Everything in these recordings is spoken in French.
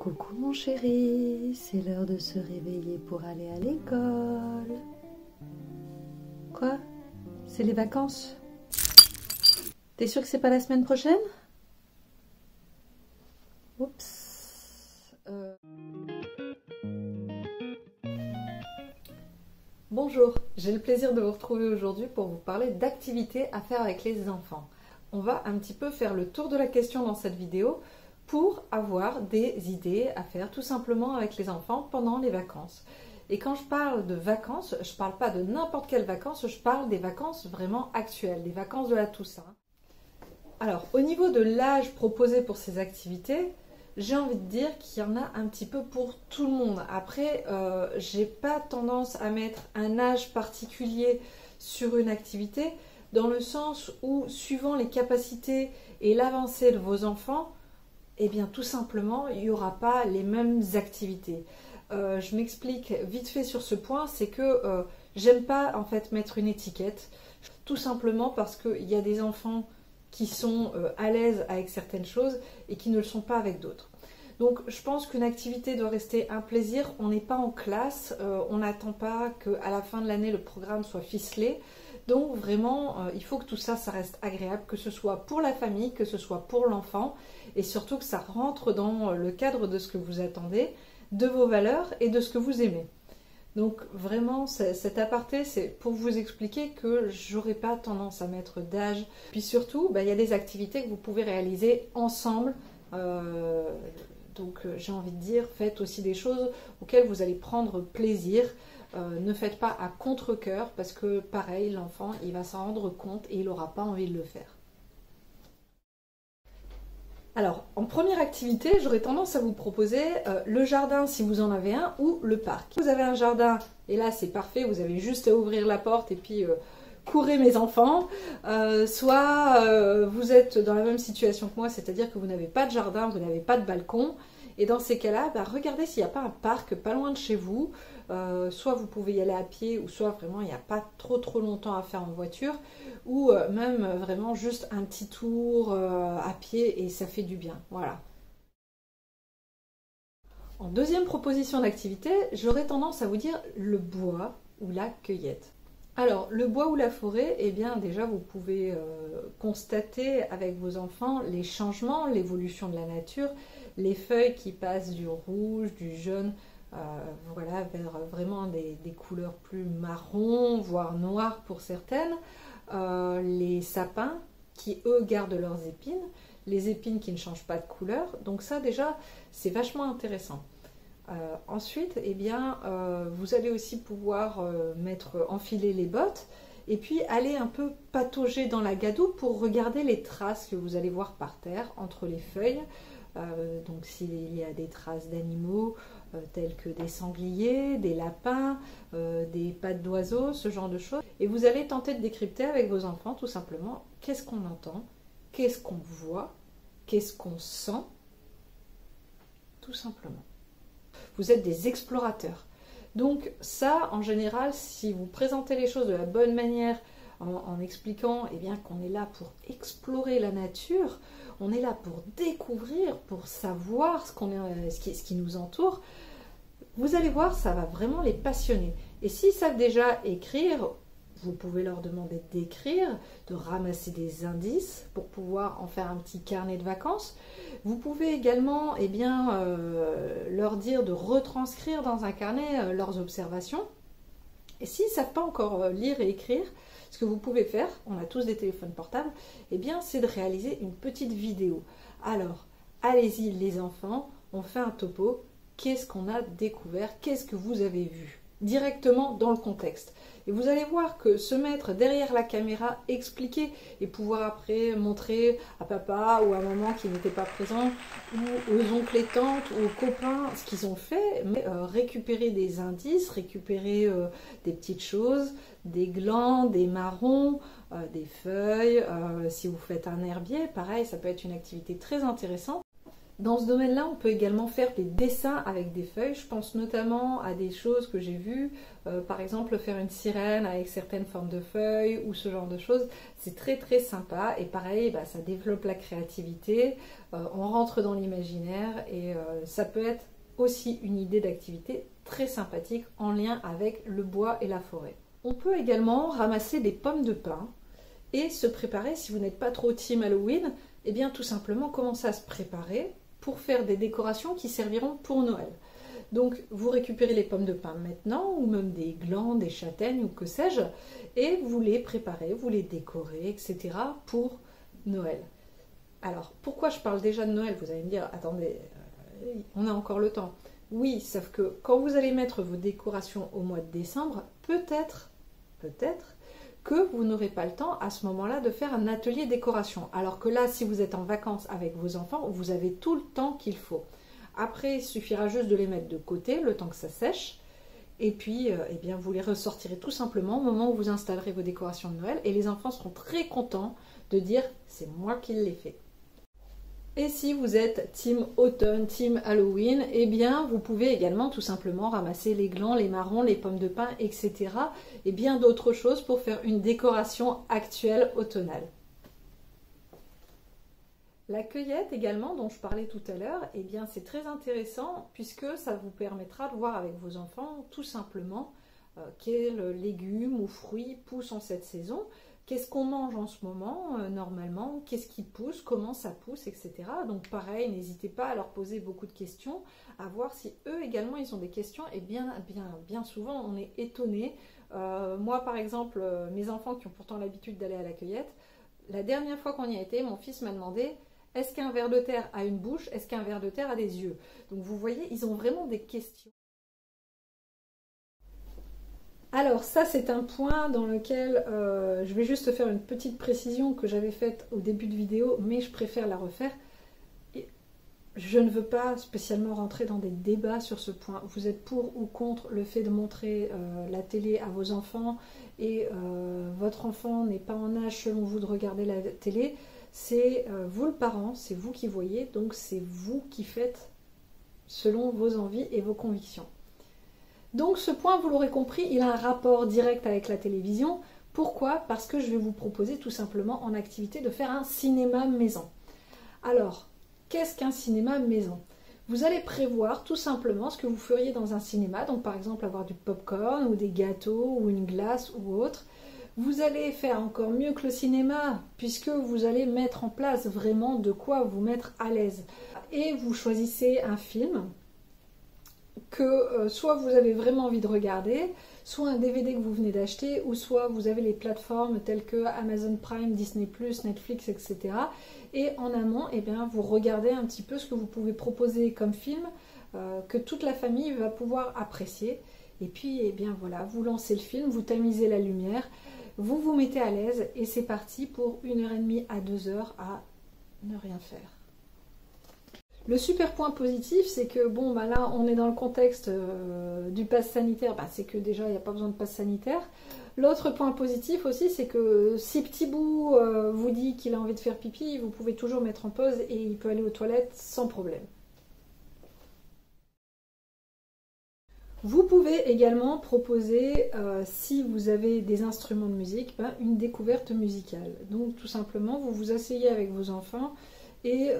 Coucou mon chéri, c'est l'heure de se réveiller pour aller à l'école. Quoi? C'est les vacances? T'es sûr que c'est pas la semaine prochaine? Oups. Bonjour, j'ai le plaisir de vous retrouver aujourd'hui pour vous parler d'activités à faire avec les enfants. On va un petit peu faire le tour de la question dans cette vidéo pour avoir des idées à faire tout simplement avec les enfants pendant les vacances. Et quand je parle de vacances, je ne parle pas de n'importe quelles vacances, je parle des vacances vraiment actuelles, des vacances de la Toussaint. Alors, au niveau de l'âge proposé pour ces activités, j'ai envie de dire qu'il y en a un petit peu pour tout le monde. Après, j'ai pas tendance à mettre un âge particulier sur une activité, dans le sens où, suivant les capacités et l'avancée de vos enfants, eh bien tout simplement, il n'y aura pas les mêmes activités. Je m'explique vite fait sur ce point, c'est que j'aime pas en fait mettre une étiquette, tout simplement parce qu'il y a des enfants qui sont à l'aise avec certaines choses et qui ne le sont pas avec d'autres. Donc je pense qu'une activité doit rester un plaisir, on n'est pas en classe, on n'attend pas qu'à la fin de l'année le programme soit ficelé. Donc vraiment, il faut que tout ça, ça reste agréable, que ce soit pour la famille, que ce soit pour l'enfant, et surtout que ça rentre dans le cadre de ce que vous attendez, de vos valeurs et de ce que vous aimez. Donc vraiment, cet aparté, c'est pour vous expliquer que j'aurais pas tendance à mettre d'âge. Puis surtout, il y a des activités que vous pouvez réaliser ensemble. Donc j'ai envie de dire, faites aussi des choses auxquelles vous allez prendre plaisir. Ne faites pas à contre-cœur parce que pareil, l'enfant il va s'en rendre compte et il n'aura pas envie de le faire. Alors, en première activité, j'aurais tendance à vous proposer le jardin si vous en avez un ou le parc. Vous avez un jardin et là c'est parfait, vous avez juste à ouvrir la porte et puis courez mes enfants. Soit vous êtes dans la même situation que moi, c'est-à-dire que vous n'avez pas de jardin, vous n'avez pas de balcon. Et dans ces cas-là, regardez s'il n'y a pas un parc pas loin de chez vous. Soit vous pouvez y aller à pied, ou soit vraiment il n'y a pas trop longtemps à faire en voiture, ou même vraiment juste un petit tour à pied et ça fait du bien. Voilà. En deuxième proposition d'activité, j'aurais tendance à vous dire le bois ou la cueillette. Alors, le bois ou la forêt, eh bien déjà vous pouvez constater avec vos enfants les changements, l'évolution de la nature, les feuilles qui passent du rouge, du jaune, voilà, vers vraiment des couleurs plus marron, voire noires pour certaines, les sapins qui eux gardent leurs épines, les épines qui ne changent pas de couleur, donc ça déjà c'est vachement intéressant. Ensuite, eh bien, vous allez aussi pouvoir enfiler les bottes et puis aller un peu patauger dans la gadoue pour regarder les traces que vous allez voir par terre entre les feuilles. Donc s'il y a des traces d'animaux tels que des sangliers, des lapins, des pattes d'oiseaux, ce genre de choses. Et vous allez tenter de décrypter avec vos enfants tout simplement qu'est-ce qu'on entend, qu'est-ce qu'on voit, qu'est-ce qu'on sent, tout simplement. Vous êtes des explorateurs. Donc ça, en général, si vous présentez les choses de la bonne manière, en expliquant eh bien, qu'on est là pour explorer la nature, on est là pour découvrir, pour savoir ce qui nous entoure, vous allez voir, ça va vraiment les passionner. Et s'ils savent déjà écrire, vous pouvez leur demander d'écrire, de ramasser des indices pour pouvoir en faire un petit carnet de vacances. Vous pouvez également eh bien, leur dire de retranscrire dans un carnet leurs observations. Et s'ils ne savent pas encore lire et écrire, ce que vous pouvez faire, on a tous des téléphones portables, eh bien, c'est de réaliser une petite vidéo. Alors, allez-y les enfants, on fait un topo. Qu'est-ce qu'on a découvert? Qu'est-ce que vous avez vu? Directement dans le contexte. Et vous allez voir que se mettre derrière la caméra, expliquer et pouvoir après montrer à papa ou à maman qui n'était pas présent, ou aux oncles et tantes ou aux copains ce qu'ils ont fait, mais récupérer des indices, récupérer des petites choses, des glands, des marrons, des feuilles. Si vous faites un herbier, pareil, ça peut être une activité très intéressante. Dans ce domaine-là, on peut également faire des dessins avec des feuilles. Je pense notamment à des choses que j'ai vues, par exemple faire une sirène avec certaines formes de feuilles ou ce genre de choses. C'est très très sympa et pareil, ça développe la créativité, on rentre dans l'imaginaire et ça peut être aussi une idée d'activité très sympathique en lien avec le bois et la forêt. On peut également ramasser des pommes de pin et se préparer, si vous n'êtes pas trop team Halloween, et bien tout simplement commencer à se préparer pour faire des décorations qui serviront pour Noël. Donc vous récupérez les pommes de pin maintenant, ou même des glands, des châtaignes, ou que sais-je, et vous les préparez, vous les décorez, etc. pour Noël. Alors, pourquoi je parle déjà de Noël? Vous allez me dire, attendez, on a encore le temps. Oui, sauf que quand vous allez mettre vos décorations au mois de décembre, peut-être que vous n'aurez pas le temps à ce moment-là de faire un atelier décoration. Alors que là, si vous êtes en vacances avec vos enfants, vous avez tout le temps qu'il faut. Après, il suffira juste de les mettre de côté, le temps que ça sèche. Et puis, eh bien, vous les ressortirez tout simplement au moment où vous installerez vos décorations de Noël. Et les enfants seront très contents de dire « c'est moi qui l'ai fait ». Et si vous êtes team automne, team Halloween, eh bien vous pouvez également tout simplement ramasser les glands, les marrons, les pommes de pin, etc. et bien d'autres choses pour faire une décoration actuelle automnale. La cueillette également, dont je parlais tout à l'heure, eh bien c'est très intéressant puisque ça vous permettra de voir avec vos enfants tout simplement quels légumes ou fruits poussent en cette saison. Qu'est-ce qu'on mange en ce moment, normalement, qu'est-ce qui pousse, comment ça pousse, etc. Donc pareil, n'hésitez pas à leur poser beaucoup de questions, à voir si eux également ils ont des questions. Et bien souvent on est étonné. Moi par exemple, mes enfants qui ont pourtant l'habitude d'aller à la cueillette, la dernière fois qu'on y a été, mon fils m'a demandé « Est-ce qu'un ver de terre a une bouche? Est-ce qu'un ver de terre a des yeux ?» Donc vous voyez, ils ont vraiment des questions. Alors ça c'est un point dans lequel je vais juste faire une petite précision que j'avais faite au début de vidéo, mais je préfère la refaire. Et je ne veux pas spécialement rentrer dans des débats sur ce point. Vous êtes pour ou contre le fait de montrer la télé à vos enfants et votre enfant n'est pas en âge selon vous de regarder la télé. C'est vous le parent, c'est vous qui voyez, donc c'est vous qui faites selon vos envies et vos convictions. Donc ce point, vous l'aurez compris, il a un rapport direct avec la télévision. Pourquoi? Parce que je vais vous proposer tout simplement en activité de faire un cinéma maison. Alors, qu'est-ce qu'un cinéma maison? Vous allez prévoir tout simplement ce que vous feriez dans un cinéma, donc par exemple avoir du popcorn ou des gâteaux ou une glace ou autre. Vous allez faire encore mieux que le cinéma puisque vous allez mettre en place vraiment de quoi vous mettre à l'aise. Et vous choisissez un film que soit vous avez vraiment envie de regarder, soit un DVD que vous venez d'acheter, ou soit vous avez les plateformes telles que Amazon Prime, Disney+, Netflix, etc. Et en amont, eh bien, vous regardez un petit peu ce que vous pouvez proposer comme film que toute la famille va pouvoir apprécier. Et puis, eh bien, voilà, vous lancez le film, vous tamisez la lumière, vous vous mettez à l'aise et c'est parti pour 1h30 à 2h à ne rien faire. Le super point positif, c'est que bon, là, on est dans le contexte du pass sanitaire, c'est que déjà, il n'y a pas besoin de pass sanitaire. L'autre point positif aussi, c'est que si Petit Bout vous dit qu'il a envie de faire pipi, vous pouvez toujours mettre en pause et il peut aller aux toilettes sans problème. Vous pouvez également proposer, si vous avez des instruments de musique, une découverte musicale. Donc tout simplement, vous vous asseyez avec vos enfants et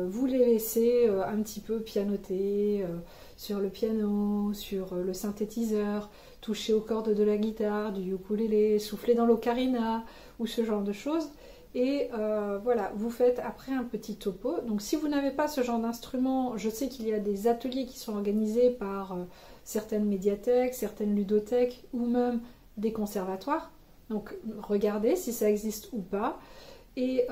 vous les laissez un petit peu pianoter sur le piano, sur le synthétiseur, toucher aux cordes de la guitare, du ukulélé, souffler dans l'ocarina ou ce genre de choses. Et voilà, vous faites après un petit topo. Donc si vous n'avez pas ce genre d'instrument, je sais qu'il y a des ateliers qui sont organisés par certaines médiathèques, certaines ludothèques ou même des conservatoires. Donc regardez si ça existe ou pas. Et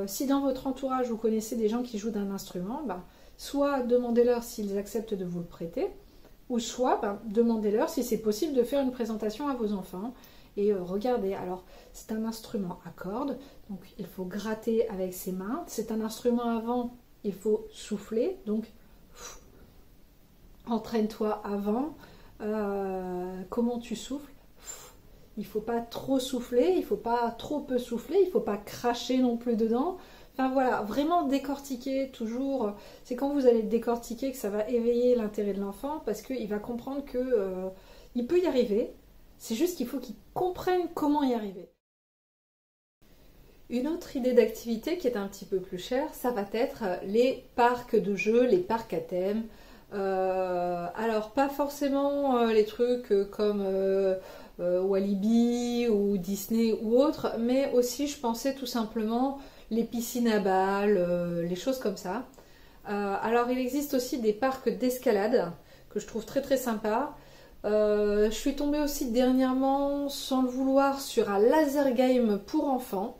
si dans votre entourage vous connaissez des gens qui jouent d'un instrument, soit demandez-leur s'ils acceptent de vous le prêter, ou soit demandez-leur si c'est possible de faire une présentation à vos enfants. Et regardez, alors c'est un instrument à cordes, donc il faut gratter avec ses mains. C'est un instrument à vent, il faut souffler, donc entraîne-toi à vent. Comment tu souffles? Il ne faut pas trop souffler, il ne faut pas trop peu souffler, il ne faut pas cracher non plus dedans. Enfin voilà, vraiment décortiquer toujours. C'est quand vous allez décortiquer que ça va éveiller l'intérêt de l'enfant parce qu'il va comprendre que il peut y arriver. C'est juste qu'il faut qu'il comprenne comment y arriver. Une autre idée d'activité qui est un petit peu plus chère, ça va être les parcs de jeux, les parcs à thème. Alors pas forcément les trucs comme Walibi ou Disney ou autre, mais aussi je pensais tout simplement les piscines à balles, les choses comme ça. Alors il existe aussi des parcs d'escalade que je trouve très très sympas. Je suis tombée aussi dernièrement, sans le vouloir, sur un laser game pour enfants.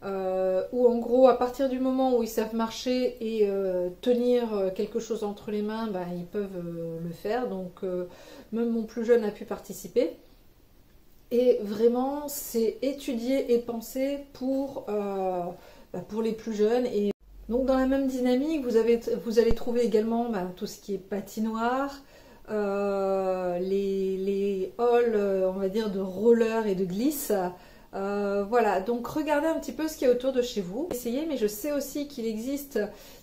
Où en gros, à partir du moment où ils savent marcher et tenir quelque chose entre les mains, ben, ils peuvent le faire. Donc même mon plus jeune a pu participer. Et vraiment, c'est étudié et pensé pour les plus jeunes. Et donc dans la même dynamique, vous allez trouver également tout ce qui est patinoire, les halls, on va dire, de roller et de glisse. Voilà, donc regardez un petit peu ce qu'il y a autour de chez vous. Essayez, mais je sais aussi qu'il existe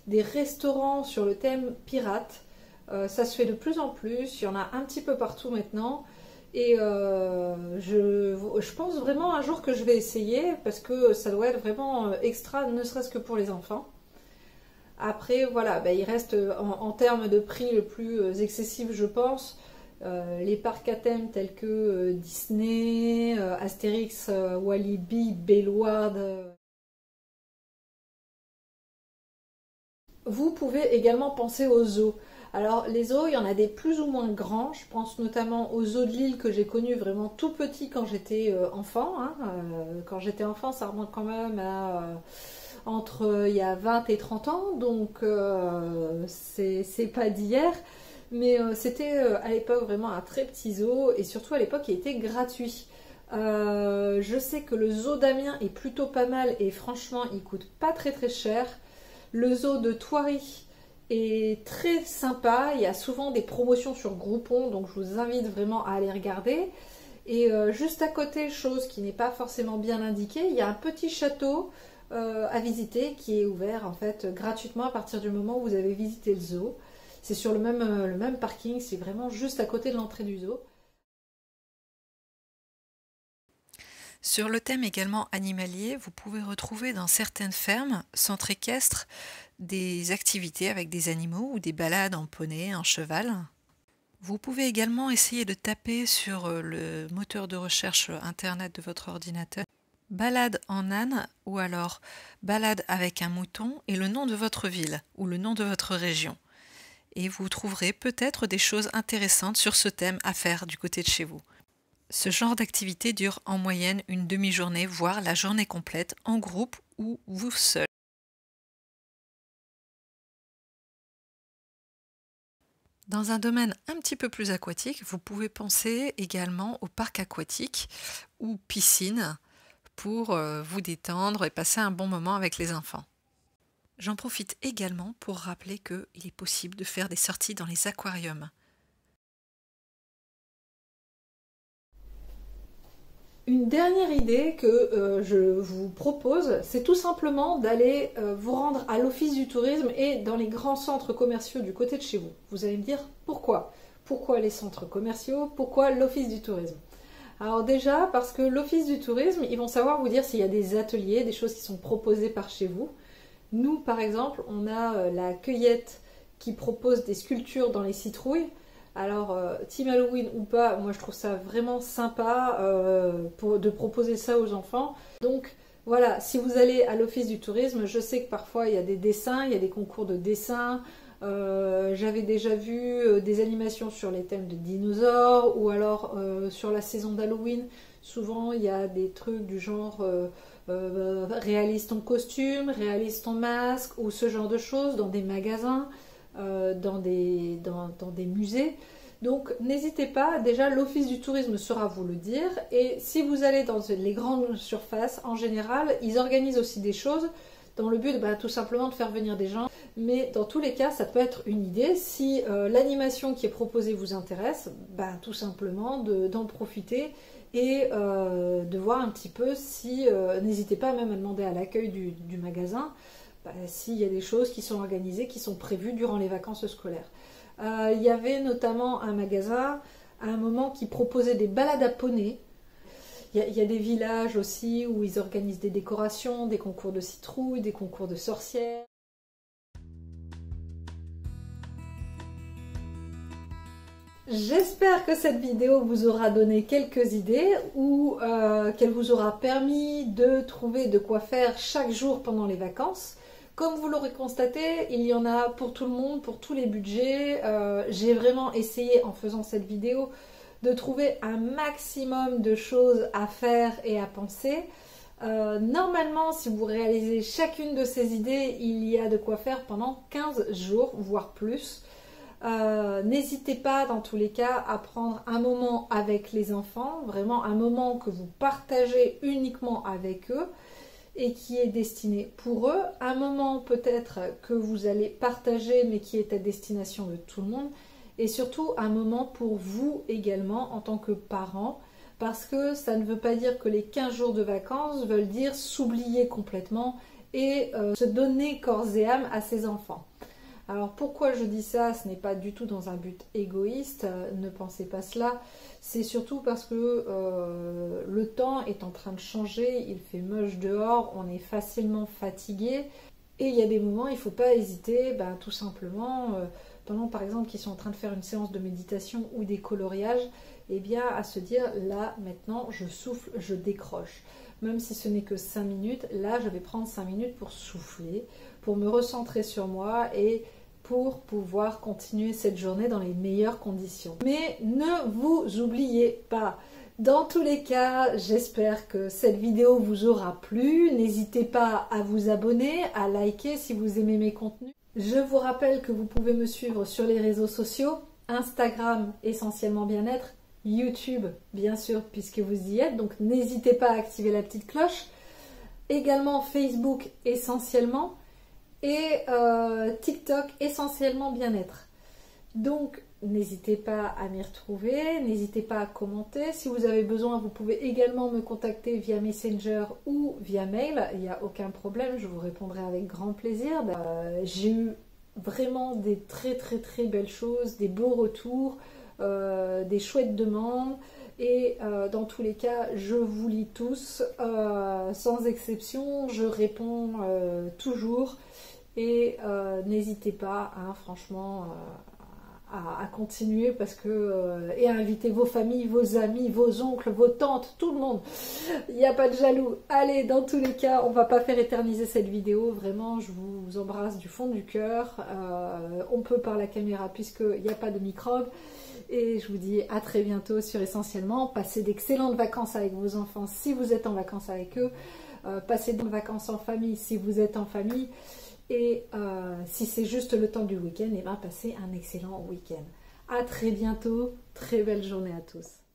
des restaurants sur le thème pirate. Ça se fait de plus en plus, il y en a un petit peu partout maintenant. Et je pense vraiment un jour que je vais essayer parce que ça doit être vraiment extra, ne serait-ce que pour les enfants. Après, voilà, il reste en termes de prix le plus excessif, je pense. Les parcs à thème tels que Disney, Astérix, Walibi, Bellward. Vous pouvez également penser aux zoos. Alors les zoos, il y en a des plus ou moins grands. Je pense notamment aux zoos de Lille que j'ai connus vraiment tout petits quand j'étais enfant. Hein. Quand j'étais enfant, ça remonte quand même à entre il y a 20 et 30 ans, donc c'est pas d'hier. Mais c'était à l'époque vraiment un très petit zoo et surtout à l'époque il était gratuit. Je sais que le zoo d'Amiens est plutôt pas mal et franchement il coûte pas très très cher. Le zoo de Thoiry est très sympa, il y a souvent des promotions sur Groupon donc je vous invite vraiment à aller regarder. Et juste à côté, chose qui n'est pas forcément bien indiquée, il y a un petit château à visiter qui est ouvert en fait gratuitement à partir du moment où vous avez visité le zoo. C'est sur le même parking, c'est vraiment juste à côté de l'entrée du zoo. Sur le thème également animalier, vous pouvez retrouver dans certaines fermes, centres équestres, des activités avec des animaux ou des balades en poney, en cheval. Vous pouvez également essayer de taper sur le moteur de recherche internet de votre ordinateur balade en âne ou alors balade avec un mouton et le nom de votre ville ou le nom de votre région. Et vous trouverez peut-être des choses intéressantes sur ce thème à faire du côté de chez vous. Ce genre d'activité dure en moyenne une demi-journée, voire la journée complète, en groupe ou vous seul. Dans un domaine un petit peu plus aquatique, vous pouvez penser également au parc aquatique ou piscine pour vous détendre et passer un bon moment avec les enfants. J'en profite également pour rappeler qu'il est possible de faire des sorties dans les aquariums. Une dernière idée que je vous propose, c'est tout simplement d'aller vous rendre à l'office du tourisme et dans les grands centres commerciaux du côté de chez vous. Vous allez me dire pourquoi? Pourquoi les centres commerciaux? Pourquoi l'office du tourisme? Alors déjà, parce que l'office du tourisme, ils vont savoir vous dire s'il y a des ateliers, des choses qui sont proposées par chez vous. Nous, par exemple, on a la cueillette qui propose des sculptures dans les citrouilles. Alors, team Halloween ou pas, moi je trouve ça vraiment sympa de proposer ça aux enfants. Donc voilà, si vous allez à l'office du tourisme, je sais que parfois il y a des dessins, il y a des concours de dessins. J'avais déjà vu des animations sur les thèmes de dinosaures ou alors sur la saison d'Halloween. Souvent il y a des trucs du genre réalise ton costume, réalise ton masque ou ce genre de choses dans des magasins. Dans des musées. Donc n'hésitez pas, déjà l'office du tourisme saura vous le dire et si vous allez dans les grandes surfaces, en général, ils organisent aussi des choses dans le but tout simplement de faire venir des gens. Mais dans tous les cas, ça peut être une idée. Si l'animation qui est proposée vous intéresse, tout simplement d'en profiter et de voir un petit peu si, n'hésitez pas même à demander à l'accueil du magasin, s'il y a des choses qui sont organisées, qui sont prévues durant les vacances scolaires. Il y avait notamment un magasin à un moment qui proposait des balades à poney. Il y a des villages aussi où ils organisent des décorations, des concours de citrouilles, des concours de sorcières. J'espère que cette vidéo vous aura donné quelques idées ou qu'elle vous aura permis de trouver de quoi faire chaque jour pendant les vacances. Comme vous l'aurez constaté, il y en a pour tout le monde, pour tous les budgets. J'ai vraiment essayé en faisant cette vidéo de trouver un maximum de choses à faire et à penser. Normalement, si vous réalisez chacune de ces idées, il y a de quoi faire pendant 15 jours, voire plus. N'hésitez pas dans tous les cas à prendre un moment avec les enfants, vraiment un moment que vous partagez uniquement avec eux et qui est destiné pour eux, un moment peut-être que vous allez partager mais qui est à destination de tout le monde, et surtout un moment pour vous également en tant que parents, parce que ça ne veut pas dire que les 15 jours de vacances veulent dire s'oublier complètement et se donner corps et âme à ses enfants. Alors pourquoi je dis ça? Ce n'est pas du tout dans un but égoïste, ne pensez pas cela. C'est surtout parce que le temps est en train de changer, il fait moche dehors, on est facilement fatigué. Et il y a des moments, il ne faut pas hésiter, tout simplement, pendant par exemple qu'ils sont en train de faire une séance de méditation ou des coloriages, à se dire là maintenant je souffle, je décroche. Même si ce n'est que 5 minutes, là je vais prendre 5 minutes pour souffler, pour me recentrer sur moi et pour pouvoir continuer cette journée dans les meilleures conditions. Mais ne vous oubliez pas. Dans tous les cas, j'espère que cette vidéo vous aura plu. N'hésitez pas à vous abonner, à liker si vous aimez mes contenus. Je vous rappelle que vous pouvez me suivre sur les réseaux sociaux, Instagram essentiellement bien-être, YouTube bien sûr puisque vous y êtes, donc n'hésitez pas à activer la petite cloche. Également Facebook essentiellement et TikTok essentiellement bien-être. Donc n'hésitez pas à m'y retrouver, n'hésitez pas à commenter. Si vous avez besoin, vous pouvez également me contacter via Messenger ou via mail. Il n'y a aucun problème, je vous répondrai avec grand plaisir. J'ai eu vraiment des très belles choses, des beaux retours, des chouettes demandes. Et dans tous les cas, je vous lis tous, sans exception, je réponds toujours. Et n'hésitez pas, franchement, à continuer parce que et à inviter vos familles, vos amis, vos oncles, vos tantes, tout le monde. Il n'y a pas de jaloux. Allez, dans tous les cas, on va pas faire éterniser cette vidéo. Vraiment, je vous embrasse du fond du cœur. On peut par la caméra puisqu'il n'y a pas de microbes. Et je vous dis à très bientôt sur Essentiellement. Passez d'excellentes vacances avec vos enfants si vous êtes en vacances avec eux. Passez de vacances en famille si vous êtes en famille. Et si c'est juste le temps du week-end, passez un excellent week-end. À très bientôt, très belle journée à tous.